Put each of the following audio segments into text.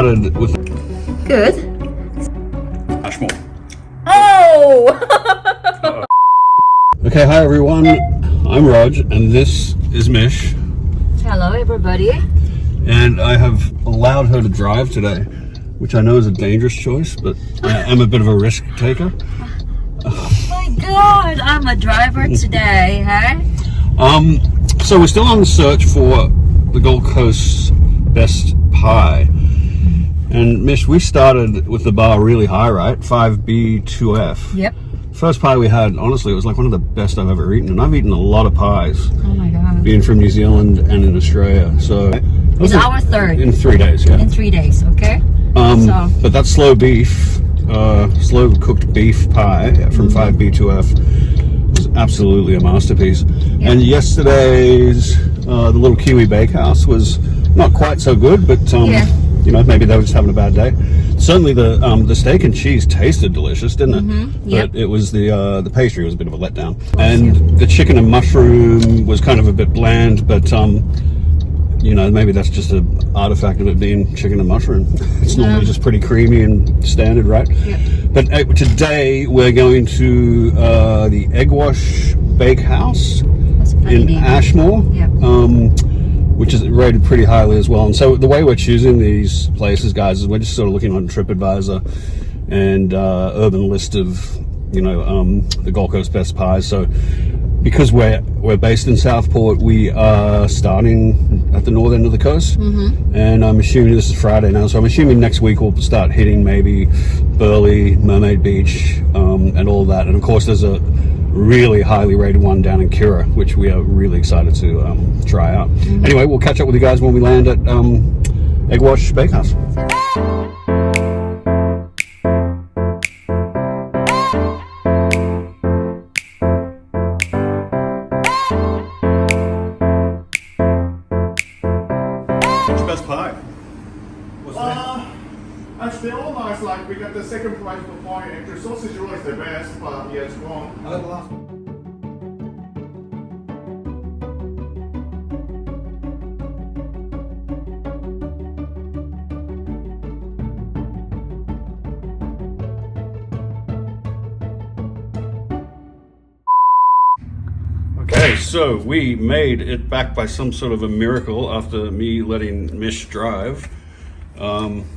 started with Good. Ashmore. Oh! Okay, hi everyone. I'm Raj, and this is Mish. Hello, everybody. And I have allowed her to drive today, which I know is a dangerous choice, but I am a bit of a risk taker. Oh my God, I'm a driver today, hey? So we're still on the search for the Gold Coast's best pie. And Mish, we started with the bar really high, right? 5B2F. Yep. First pie we had, honestly, it was like one of the best I've ever eaten. And I've eaten a lot of pies. Oh my God. Being from New Zealand and in Australia. So It's our third. in 3 days, yeah. In 3 days, okay? But that slow cooked beef pie from 5B2F was absolutely a masterpiece. Yeah. And yesterday's the little Kiwi Bakehouse was not quite so good, but you know, maybe they were just having a bad day. Certainly the steak and cheese tasted delicious, didn't it? Yep. But it was the pastry was a bit of a letdown. And the chicken and mushroom was kind of a bit bland, but you know, maybe that's just an artifact of it being chicken and mushroom. It's normally just pretty creamy and standard, right? Yep. But today we're going to the Egg Wash Bakehouse in Ashmore, which is rated pretty highly as well. And so the way we're choosing these places, guys, is we're just sort of looking on TripAdvisor and Urban List of, you know, the Gold Coast best pies. So because we're based in Southport, we are starting at the north end of the coast, and I'm assuming this is Friday now, so I'm assuming next week we'll start hitting maybe Burleigh, Mermaid Beach, and all that. And of course there's a really highly rated one down in Kira, which we are really excited to try out. Anyway, we'll catch up with you guys when we land at Egg Wash Bakehouse. Best pie? Actually, all nice. Like we got the second prize for pie, and the sausage roll is the best, but yeah, it's wrong. Okay, so we made it back by some sort of a miracle after me letting Mish drive.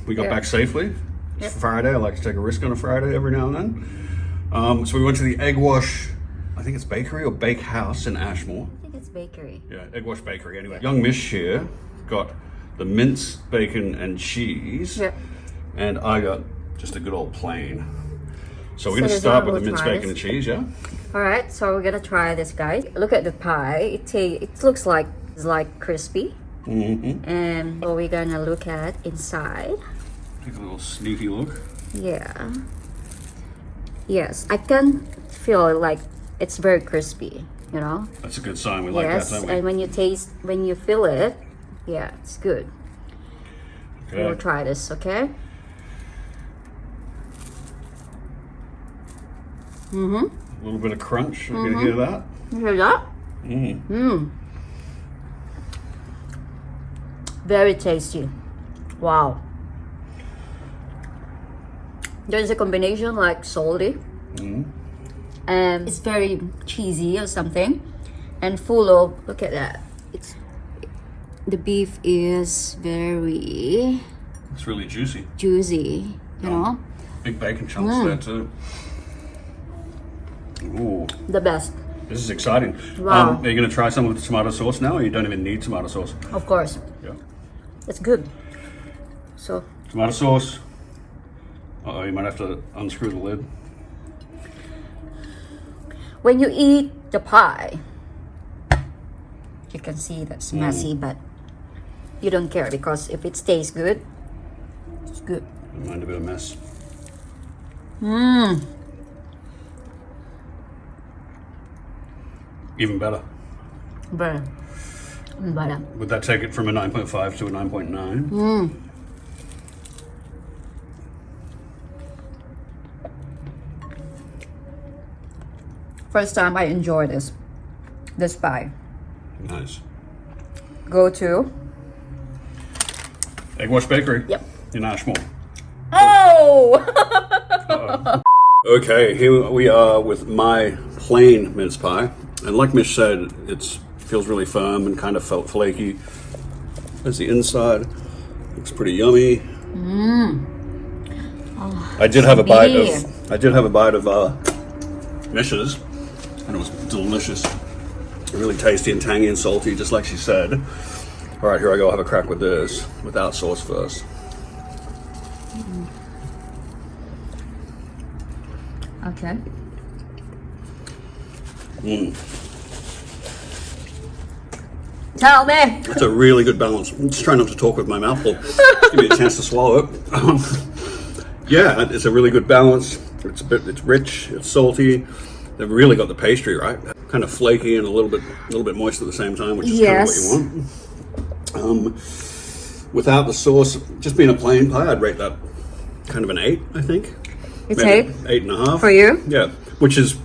We got back safely. It's Friday. I like to take a risk on a Friday every now and then. So we went to the Egg Wash, I think it's bakery or bakehouse in Ashmore. I think it's bakery. Yeah, Egg Wash Bakery. Anyway, young Mish here got the mince, bacon, and cheese. Yep. And I got just a good old plain. So we're going to start with the mince, bacon, and cheese, yeah? All right, so we're gonna try this, guys. Look at the pie. It looks like it's like crispy. And so we're gonna look at inside. Take a little sneaky look. Yeah. Yes, I can feel like it's very crispy. You know. That's a good sign. We like yes, that, don't we? and when you feel it, yeah, it's good. Okay. We'll try this, okay? A little bit of crunch. You can hear that? You hear that? Very tasty. Wow. There's a combination like salty. And it's very cheesy or something. And full of, look at that. The beef is very... It's really juicy. Juicy, you know? Big bacon chunks there too. Ooh, The best. this is exciting. Wow. Are you going to try some with the tomato sauce now, or you don't even need tomato sauce? Of course. Yeah. It's good. So, Tomato sauce. Uh-oh, you might have to unscrew the lid. when you eat the pie, you can see that's messy, but you don't care because if it tastes good, it's good. Don't mind a bit of mess. Even better. Better. Better. Would that take it from a 9.5 to a 9.9? First time I enjoy this pie. Nice. Go to Egg Wash Bakery. Yep. in Ashmore. Oh! Okay, here we are with my plain mince pie. And like Mish said, it feels really firm and kind of felt flaky. There's the inside. Looks pretty yummy. Oh, I did have a bite of Mish's, and it was delicious. Really tasty and tangy and salty, just like she said. All right, here I go. I'll have a crack with this without sauce first. Okay. Tell me. It's a really good balance. I'm just trying not to talk with my mouth full. Give me a chance to swallow it. Yeah, it's a really good balance. It's rich. It's salty. They've really got the pastry right. Kind of flaky and a little bit moist at the same time, which is kind of what you want. Without the sauce, just being a plain pie, I'd rate that kind of an 8, I think. It's maybe 8? 8.5. For you? Yeah, which is,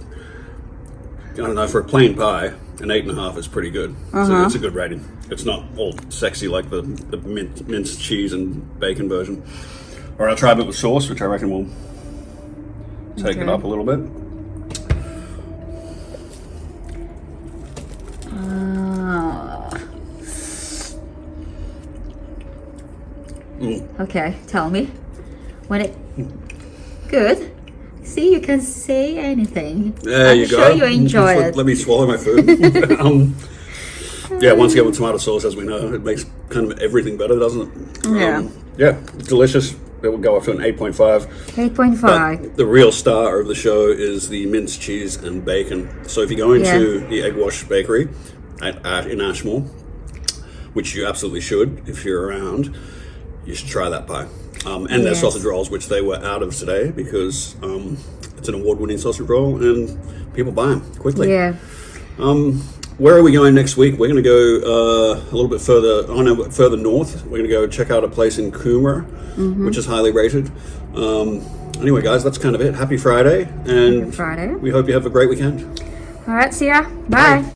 I don't know, for a plain pie, an 8.5 is pretty good. So it's a good rating. It's not all sexy like the minced cheese and bacon version. All right, I'll try a bit with sauce, which I reckon will take it up a little bit. Okay, tell me. When it good? See, you can say anything. There I'm you sure go. you enjoy it. Let me swallow my food. Yeah, once again with tomato sauce, as we know, it makes kind of everything better, doesn't it? Yeah. Yeah, delicious. It will go up to an 8.5. 8.5. The real star of the show is the minced cheese and bacon. So if you go into the Egg Wash Bakery in Ashmore, which you absolutely should if you're around, you should try that pie. And their sausage rolls, which they were out of today because it's an award-winning sausage roll and people buy them quickly. Yeah. Where are we going next week? We're going to go a little bit further north. We're going to go check out a place in Coomera, which is highly rated. Anyway, guys, that's kind of it. Happy Friday. And Happy Friday. we hope you have a great weekend. All right, see ya. Bye.